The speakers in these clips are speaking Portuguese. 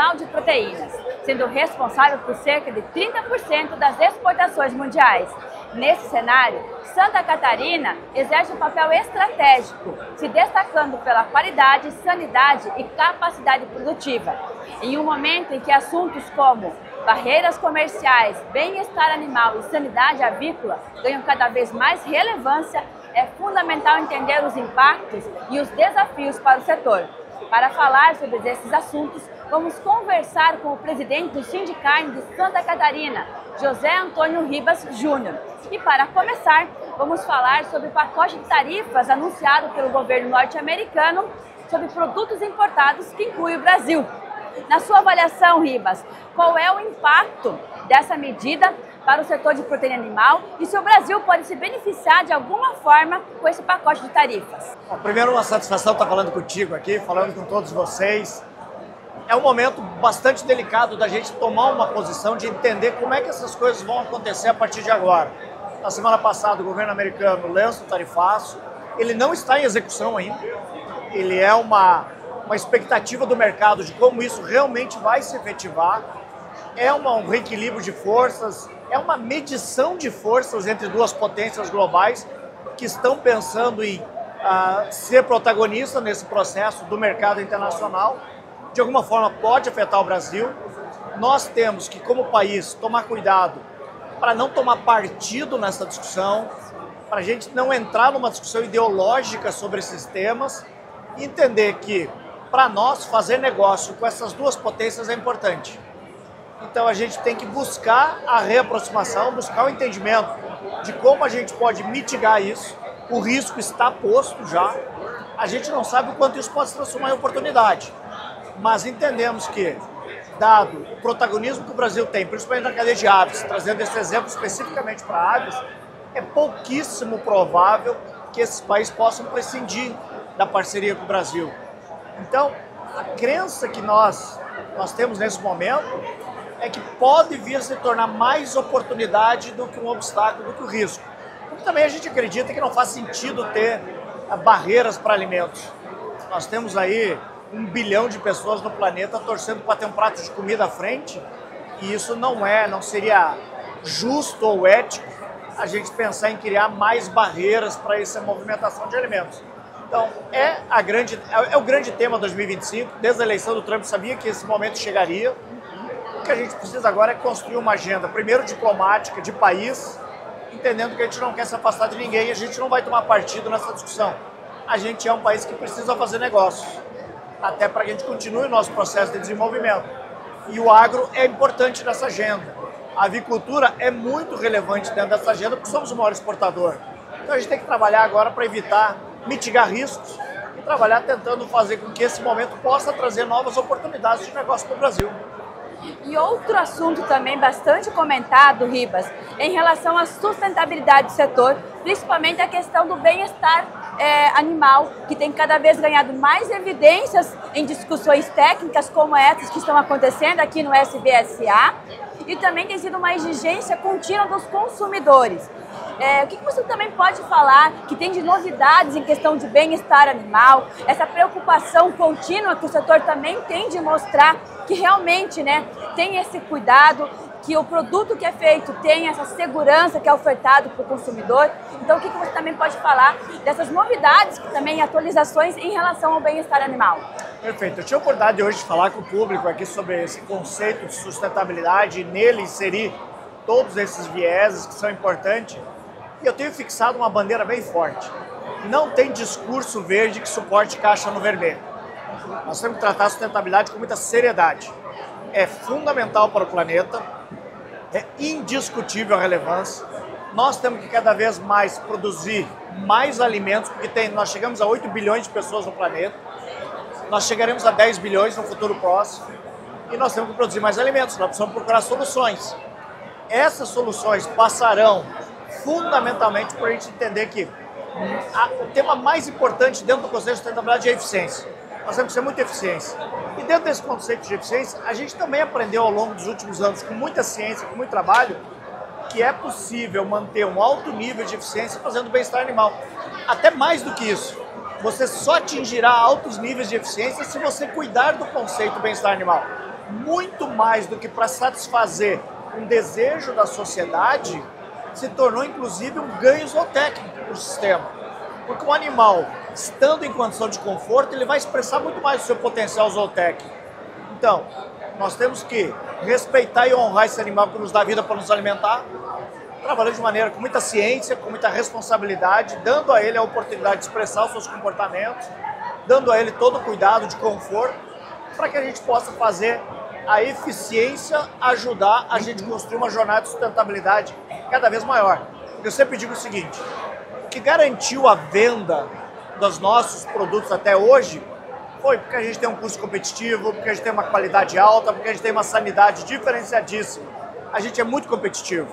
animal de proteínas, sendo responsável por cerca de 30% das exportações mundiais. Nesse cenário, Santa Catarina exerce um papel estratégico, se destacando pela qualidade, sanidade e capacidade produtiva. Em um momento em que assuntos como barreiras comerciais, bem-estar animal e sanidade avícola ganham cada vez mais relevância, é fundamental entender os impactos e os desafios para o setor. Para falar sobre esses assuntos, vamos conversar com o presidente do Sindicarne de Santa Catarina, José Antônio Ribas Júnior. E para começar, vamos falar sobre o pacote de tarifas anunciado pelo governo norte-americano sobre produtos importados que inclui o Brasil. Na sua avaliação, Ribas, qual é o impacto dessa medida para o setor de proteína animal e se o Brasil pode se beneficiar de alguma forma com esse pacote de tarifas? Bom, primeiro, uma satisfação estar falando contigo aqui, falando com todos vocês. É um momento bastante delicado da gente tomar uma posição de entender como é que essas coisas vão acontecer a partir de agora. Na semana passada, o governo americano lança o tarifaço, ele não está em execução ainda, ele é uma expectativa do mercado de como isso realmente vai se efetivar. É um reequilíbrio de forças, é uma medição de forças entre duas potências globais que estão pensando em ser protagonista nesse processo do mercado internacional. De alguma forma pode afetar o Brasil. Nós temos que, como país, tomar cuidado para não tomar partido nessa discussão, para a gente não entrar numa discussão ideológica sobre esses temas e entender que, para nós, fazer negócio com essas duas potências é importante. Então a gente tem que buscar a reaproximação, buscar o entendimento de como a gente pode mitigar isso. O risco está posto já. A gente não sabe o quanto isso pode se transformar em oportunidade. Mas entendemos que, dado o protagonismo que o Brasil tem, principalmente na cadeia de aves, trazendo esse exemplo especificamente para aves, é pouquíssimo provável que esses países possam prescindir da parceria com o Brasil. Então, a crença que nós temos nesse momento é que pode vir a se tornar mais oportunidade do que um obstáculo, do que o risco. Porque também a gente acredita que não faz sentido ter barreiras para alimentos. Nós temos aí 1 bilhão de pessoas no planeta torcendo para ter um prato de comida à frente, e isso não seria justo ou ético a gente pensar em criar mais barreiras para essa movimentação de alimentos. Então, é o grande tema 2025. Desde a eleição do Trump sabia que esse momento chegaria. O que a gente precisa agora é construir uma agenda, primeiro diplomática, de país, entendendo que a gente não quer se afastar de ninguém e a gente não vai tomar partido nessa discussão. A gente é um país que precisa fazer negócios, até para que a gente continue o nosso processo de desenvolvimento. E o agro é importante nessa agenda. A avicultura é muito relevante dentro dessa agenda porque somos o maior exportador. Então a gente tem que trabalhar agora para evitar mitigar riscos e trabalhar tentando fazer com que esse momento possa trazer novas oportunidades de negócio para o Brasil. E outro assunto também bastante comentado, Ribas, em relação à sustentabilidade do setor, principalmente a questão do bem-estar animal, que tem cada vez ganhado mais evidências em discussões técnicas como essas que estão acontecendo aqui no SBSA, e também tem sido uma exigência contínua dos consumidores. O que você também pode falar que tem de novidades em questão de bem-estar animal, essa preocupação contínua que o setor também tem de mostrar que realmente tem esse cuidado, que o produto que é feito tem essa segurança que é ofertado para o consumidor. Então, o que você também pode falar dessas novidades, que também atualizações em relação ao bem-estar animal? Perfeito. Eu tive a oportunidade hoje de falar com o público aqui sobre esse conceito de sustentabilidade e nele inserir todos esses vieses que são importantes. E eu tenho fixado uma bandeira bem forte. Não tem discurso verde que suporte caixa no vermelho. Nós temos que tratar a sustentabilidade com muita seriedade. É fundamental para o planeta, é indiscutível a relevância. Nós temos que cada vez mais produzir mais alimentos, porque nós chegamos a 8 bilhões de pessoas no planeta, nós chegaremos a 10 bilhões no futuro próximo, e nós temos que produzir mais alimentos, nós precisamos procurar soluções. Essas soluções passarão fundamentalmente por a gente entender que o tema mais importante dentro do conceito de sustentabilidade é a eficiência. Nós temos que ser muito eficientes. E dentro desse conceito de eficiência, a gente também aprendeu ao longo dos últimos anos, com muita ciência, com muito trabalho, que é possível manter um alto nível de eficiência fazendo bem-estar animal. Até mais do que isso, você só atingirá altos níveis de eficiência se você cuidar do conceito bem-estar animal. muito mais do que para satisfazer um desejo da sociedade, se tornou inclusive um ganho zootécnico para o sistema. Porque o animal, estando em condição de conforto, ele vai expressar muito mais o seu potencial zootécnico. Então, nós temos que respeitar e honrar esse animal que nos dá vida para nos alimentar, trabalhando de maneira com muita ciência, com muita responsabilidade, dando a ele a oportunidade de expressar os seus comportamentos, dando a ele todo o cuidado de conforto, para que a gente possa fazer a eficiência ajudar a gente a construir uma jornada de sustentabilidade cada vez maior. Eu sempre digo o seguinte, o que garantiu a venda dos nossos produtos até hoje foi porque a gente tem um custo competitivo, porque a gente tem uma qualidade alta, porque a gente tem uma sanidade diferenciadíssima. A gente é muito competitivo.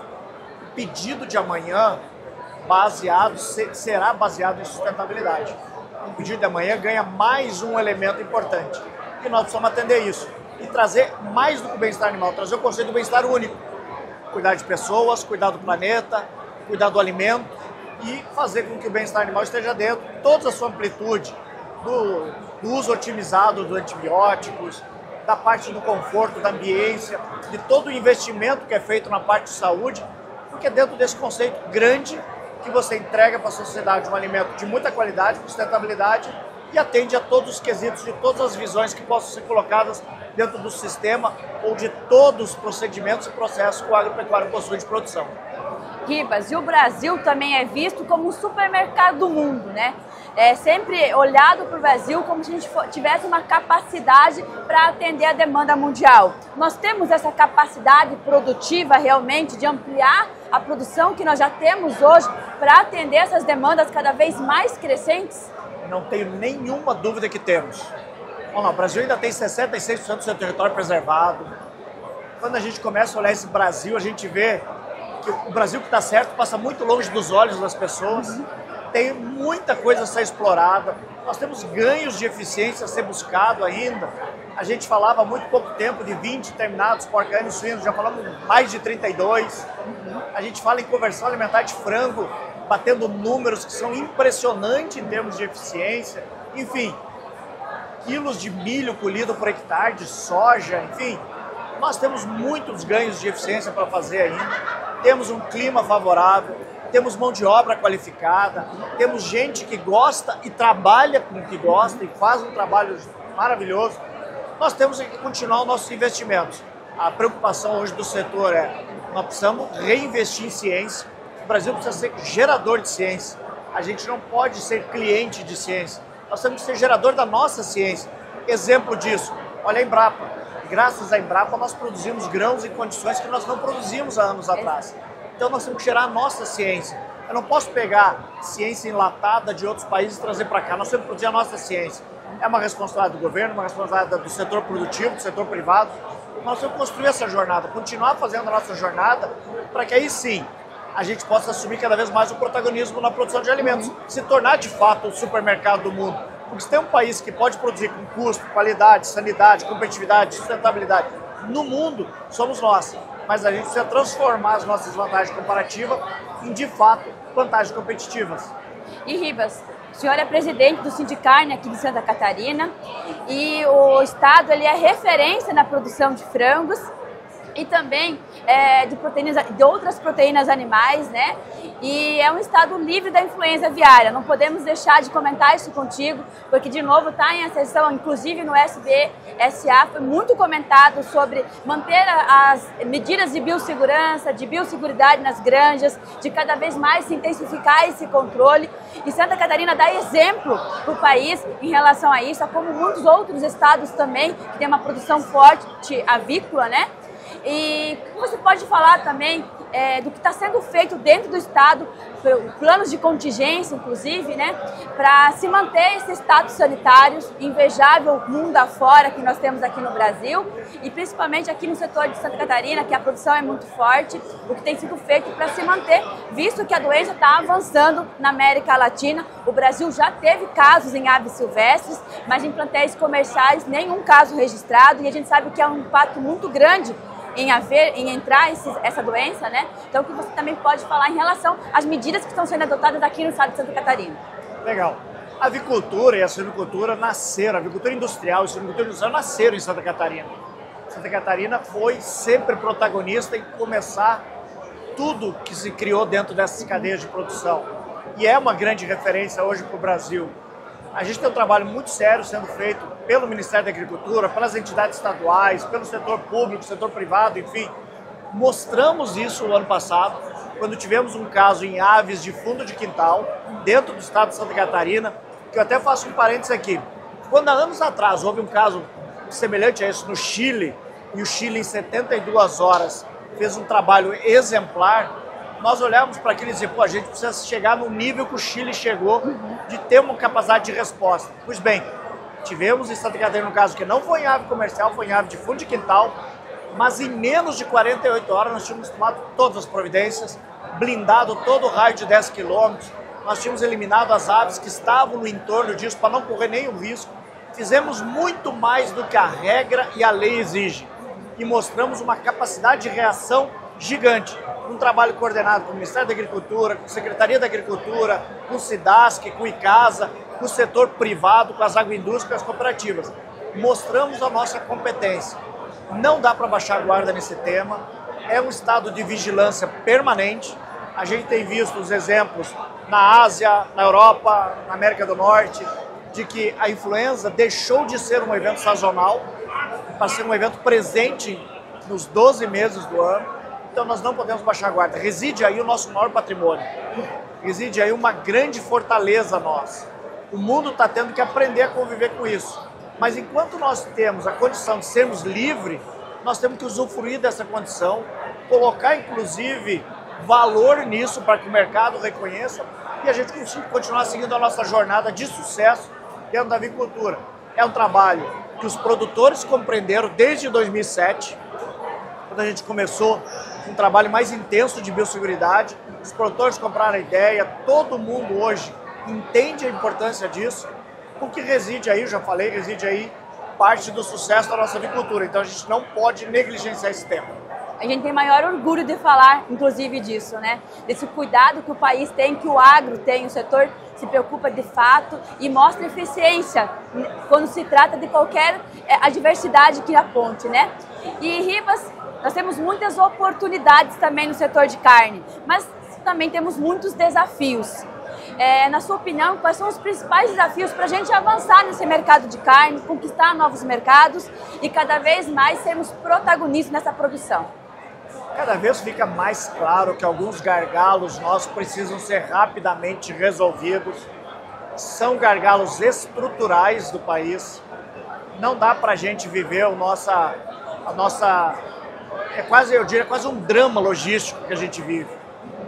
O pedido de amanhã será baseado em sustentabilidade. O pedido de amanhã ganha mais um elemento importante. E nós precisamos atender isso. E trazer mais do que o bem-estar animal, trazer o conceito do bem-estar único. Cuidar de pessoas, cuidar do planeta, cuidar do alimento e fazer com que o bem-estar animal esteja dentro, toda a sua amplitude, do uso otimizado dos antibióticos, da parte do conforto, da ambiência, de todo o investimento que é feito na parte de saúde, porque é dentro desse conceito grande que você entrega para a sociedade um alimento de muita qualidade, com sustentabilidade e atende a todos os quesitos de todas as visões que possam ser colocadas dentro do sistema ou de todos os procedimentos e processos que o agropecuário possui de produção. Ribas, e o Brasil também é visto como um supermercado do mundo, né? É sempre olhado para o Brasil como se a gente tivesse uma capacidade para atender a demanda mundial. Nós temos essa capacidade produtiva realmente de ampliar a produção que nós já temos hoje para atender essas demandas cada vez mais crescentes? Não tenho nenhuma dúvida que temos. Vamos lá, o Brasil ainda tem 66% do seu território preservado. Quando a gente começa a olhar esse Brasil, a gente vê que o Brasil que está certo passa muito longe dos olhos das pessoas. Tem muita coisa a ser explorada. Nós temos ganhos de eficiência a ser buscado ainda. A gente falava há muito pouco tempo de 20 terminados porca-anos e suínos, já falamos mais de 32. A gente fala em conversão alimentar de frango, batendo números que são impressionantes em termos de eficiência. Enfim, quilos de milho colhido por hectare, de soja, enfim. Nós temos muitos ganhos de eficiência para fazer ainda. Temos um clima favorável, temos mão de obra qualificada, temos gente que gosta e trabalha com o que gosta e faz um trabalho maravilhoso. Nós temos que continuar os nossos investimentos. A preocupação hoje do setor nós precisamos reinvestir em ciência. O Brasil precisa ser gerador de ciência. A gente não pode ser cliente de ciência. Nós temos que ser gerador da nossa ciência. Exemplo disso, olha a Embrapa. Graças à Embrapa nós produzimos grãos em condições que nós não produzimos há anos atrás. Então nós temos que gerar a nossa ciência. Eu não posso pegar ciência enlatada de outros países e trazer para cá. Nós temos que produzir a nossa ciência. É uma responsabilidade do governo, uma responsabilidade do setor produtivo, do setor privado. Nós temos que construir essa jornada, continuar fazendo a nossa jornada para que aí sim a gente possa assumir cada vez mais o protagonismo na produção de alimentos, se tornar de fato o supermercado do mundo. Porque se tem um país que pode produzir com custo, qualidade, sanidade, competitividade, sustentabilidade no mundo, somos nós. Mas a gente precisa transformar as nossas vantagens comparativas em, de fato, vantagens competitivas. E Ribas, o senhor é presidente do Sindicarne aqui de Santa Catarina e o estado ele é referência na produção de frangos e também de outras proteínas animais, né? E é um estado livre da influenza aviária. Não podemos deixar de comentar isso contigo, porque de novo está em ascensão, inclusive no SBSA, foi muito comentado sobre manter as medidas de biossegurança, de biosseguridade nas granjas, de cada vez mais se intensificar esse controle. E Santa Catarina dá exemplo para o país em relação a isso, como muitos outros estados também, que tem uma produção forte avícola, né? E você pode falar também do que está sendo feito dentro do estado, planos de contingência, inclusive, né, para se manter esses status sanitários invejável mundo afora que nós temos aqui no Brasil e principalmente aqui no setor de Santa Catarina, que a produção é muito forte, o que tem sido feito para se manter, visto que a doença está avançando na América Latina. O Brasil já teve casos em aves silvestres, mas em plantéis comerciais nenhum caso registrado e a gente sabe que é um impacto muito grande em entrar essa doença, né? Então, o que você também pode falar em relação às medidas que estão sendo adotadas aqui no estado de Santa Catarina. Legal. A avicultura e a suinocultura nasceram, a avicultura industrial e a suinocultura industrial nasceram em Santa Catarina. Santa Catarina foi sempre protagonista em começar tudo que se criou dentro dessas cadeias de produção. E é uma grande referência hoje para o Brasil. A gente tem um trabalho muito sério sendo feito pelo Ministério da Agricultura, pelas entidades estaduais, pelo setor público, setor privado, enfim. Mostramos isso no ano passado, quando tivemos um caso em aves de fundo de quintal, dentro do estado de Santa Catarina, que eu até faço um parênteses aqui. Quando há anos atrás houve um caso semelhante a isso no Chile, e o Chile em 72 horas fez um trabalho exemplar, nós olhamos para aquilo e dizíamos, pô, a gente precisa chegar no nível que o Chile chegou de ter uma capacidade de resposta. Pois bem, tivemos em Santa Catarina um caso que não foi em ave comercial, foi em ave de fundo de quintal, mas em menos de 48 horas nós tínhamos tomado todas as providências, blindado todo o raio de 10 quilômetros, nós tínhamos eliminado as aves que estavam no entorno disso para não correr nenhum risco. Fizemos muito mais do que a regra e a lei exigem e mostramos uma capacidade de reação gigante. Um trabalho coordenado com o Ministério da Agricultura, com a Secretaria da Agricultura, com o SIDASC, com o ICASA, com o setor privado, com as agroindústrias, com as cooperativas. Mostramos a nossa competência. Não dá para baixar a guarda nesse tema. É um estado de vigilância permanente. A gente tem visto os exemplos na Ásia, na Europa, na América do Norte, de que a influenza deixou de ser um evento sazonal para ser um evento presente nos 12 meses do ano. Então nós não podemos baixar a guarda. Reside aí o nosso maior patrimônio. Reside aí uma grande fortaleza nossa. O mundo está tendo que aprender a conviver com isso. Mas enquanto nós temos a condição de sermos livres, nós temos que usufruir dessa condição, colocar inclusive valor nisso para que o mercado reconheça e a gente consiga continuar seguindo a nossa jornada de sucesso dentro da avicultura. É um trabalho que os produtores compreenderam desde 2007, quando a gente começou um trabalho mais intenso de biosseguridade. Os produtores compraram a ideia, todo mundo hoje entende a importância disso, porque reside aí, eu já falei, reside aí parte do sucesso da nossa avicultura. Então a gente não pode negligenciar esse tema. A gente tem maior orgulho de falar, inclusive, disso, né? Desse cuidado que o país tem, que o agro tem, o setor se preocupa de fato e mostra eficiência quando se trata de qualquer adversidade que aponte, né? E Ribas, nós temos muitas oportunidades também no setor de carne, mas também temos muitos desafios. Na sua opinião, quais são os principais desafios para a gente avançar nesse mercado de carne, conquistar novos mercados e cada vez mais sermos protagonistas nessa produção? Cada vez fica mais claro que alguns gargalos nossos precisam ser rapidamente resolvidos. São gargalos estruturais do país. Não dá para a gente viver a nossa eu diria, quase um drama logístico que a gente vive.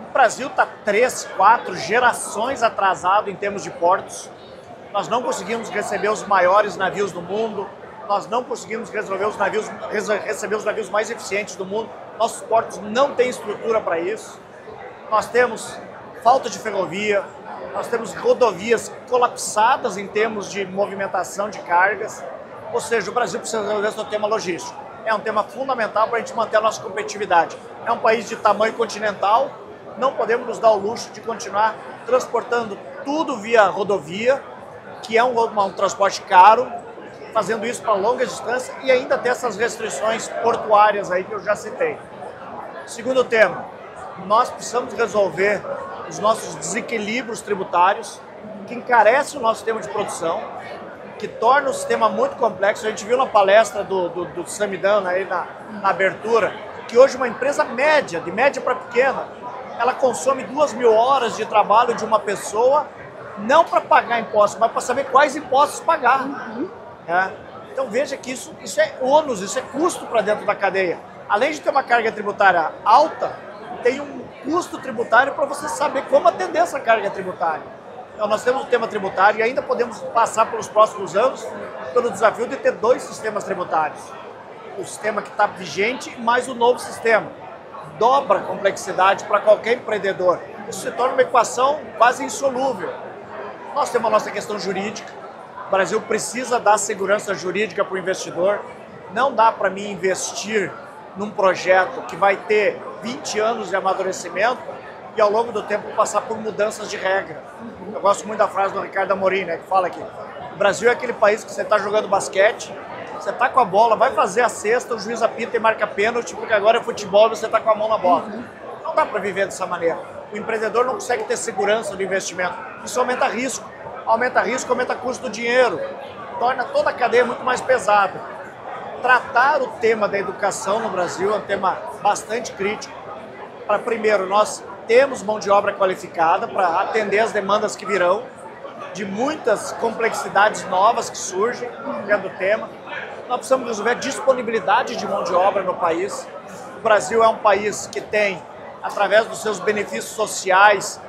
O Brasil está 3, 4 gerações atrasado em termos de portos. Nós não conseguimos receber os maiores navios do mundo, nós não conseguimos receber os navios mais eficientes do mundo. Nossos portos não têm estrutura para isso. Nós temos falta de ferrovia, nós temos rodovias colapsadas em termos de movimentação de cargas. Ou seja, o Brasil precisa resolver esse tema logístico. É um tema fundamental para a gente manter a nossa competitividade. É um país de tamanho continental, não podemos nos dar o luxo de continuar transportando tudo via rodovia, que é um transporte caro, fazendo isso para longas distâncias e ainda ter essas restrições portuárias aí que eu já citei. Segundo tema, nós precisamos resolver os nossos desequilíbrios tributários, que encarecem o nosso sistema de produção, que torna o sistema muito complexo. A gente viu na palestra do Samidana aí na abertura, que hoje uma empresa média, de média para pequena, ela consome 2.000 horas de trabalho de uma pessoa, não para pagar impostos, mas para saber quais impostos pagar. Então veja que isso é ônus, isso é custo para dentro da cadeia. Além de ter uma carga tributária alta, tem um custo tributário para você saber como atender essa carga tributária. Então nós temos o tema tributário e ainda podemos passar pelos próximos anos pelo desafio de ter 2 sistemas tributários. O sistema que está vigente mais o novo sistema. Dobra a complexidade para qualquer empreendedor. Isso se torna uma equação quase insolúvel. Nós temos a nossa questão jurídica. O Brasil precisa dar segurança jurídica para o investidor. Não dá para mim investir num projeto que vai ter 20 anos de amadurecimento e ao longo do tempo passar por mudanças de regra. Eu gosto muito da frase do Ricardo Amorim, né, que fala que o Brasil é aquele país que você está jogando basquete, Você tá com a bola, vai fazer a cesta, o juiz apita e marca pênalti, porque agora é futebol e você tá com a mão na bola. Não dá para viver dessa maneira. O empreendedor não consegue ter segurança do investimento. Isso aumenta risco. Aumenta risco, aumenta custo do dinheiro. Torna toda a cadeia muito mais pesada. Tratar o tema da educação no Brasil é um tema bastante crítico. Para, primeiro, nós temos mão de obra qualificada para atender as demandas que virão, de muitas complexidades novas que surgem dentro do tema. Nós precisamos resolver a disponibilidade de mão de obra no país. O Brasil é um país que tem, através dos seus benefícios sociais,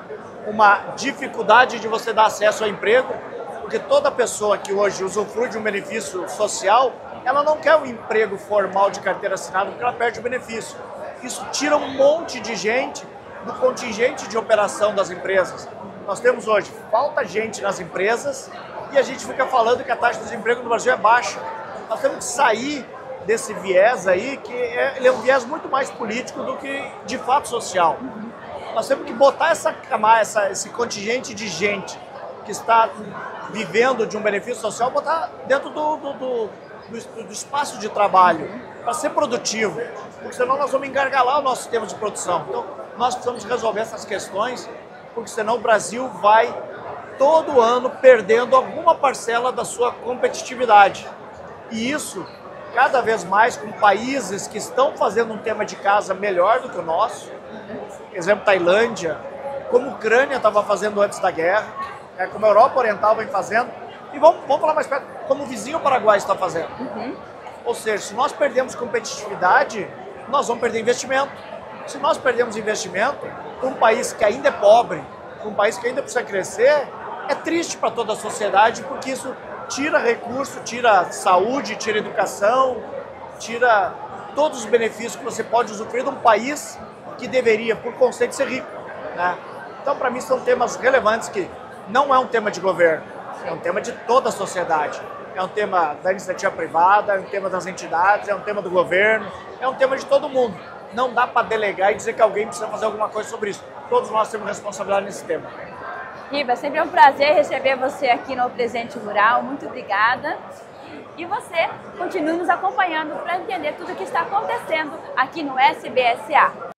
uma dificuldade de você dar acesso ao emprego, porque toda pessoa que hoje usufrui de um benefício social, ela não quer um emprego formal de carteira assinada porque ela perde o benefício. Isso tira um monte de gente do contingente de operação das empresas. Nós temos hoje, falta gente nas empresas e a gente fica falando que a taxa de desemprego no Brasil é baixa. Nós temos que sair desse viés aí, que ele é um viés muito mais político do que de fato social. Nós temos que botar esse contingente de gente que está vivendo de um benefício social, botar dentro do espaço de trabalho, para ser produtivo, porque senão nós vamos engargalar o nosso sistema de produção. Então, nós precisamos resolver essas questões, porque senão o Brasil vai todo ano perdendo alguma parcela da sua competitividade. E isso, cada vez mais, com países que estão fazendo um tema de casa melhor do que o nosso, exemplo, Tailândia, como a Ucrânia estava fazendo antes da guerra, como a Europa Oriental vem fazendo, e vamos falar mais perto, como o vizinho Paraguai está fazendo. Ou seja, se nós perdemos competitividade, nós vamos perder investimento. Se nós perdemos investimento, para um país que ainda é pobre, para um país que ainda precisa crescer, é triste para toda a sociedade, porque isso tira recurso, tira saúde, tira educação, tira todos os benefícios que você pode usufruir de um país que deveria, por conceito, ser rico, né? Então, para mim, são temas relevantes que não é um tema de governo, é um tema de toda a sociedade. É um tema da iniciativa privada, é um tema das entidades, é um tema do governo, é um tema de todo mundo. Não dá para delegar e dizer que alguém precisa fazer alguma coisa sobre isso. Todos nós temos responsabilidade nesse tema. Riba, sempre é um prazer receber você aqui no Presente Rural. Muito obrigada. E você continue nos acompanhando para entender tudo o que está acontecendo aqui no SBSA.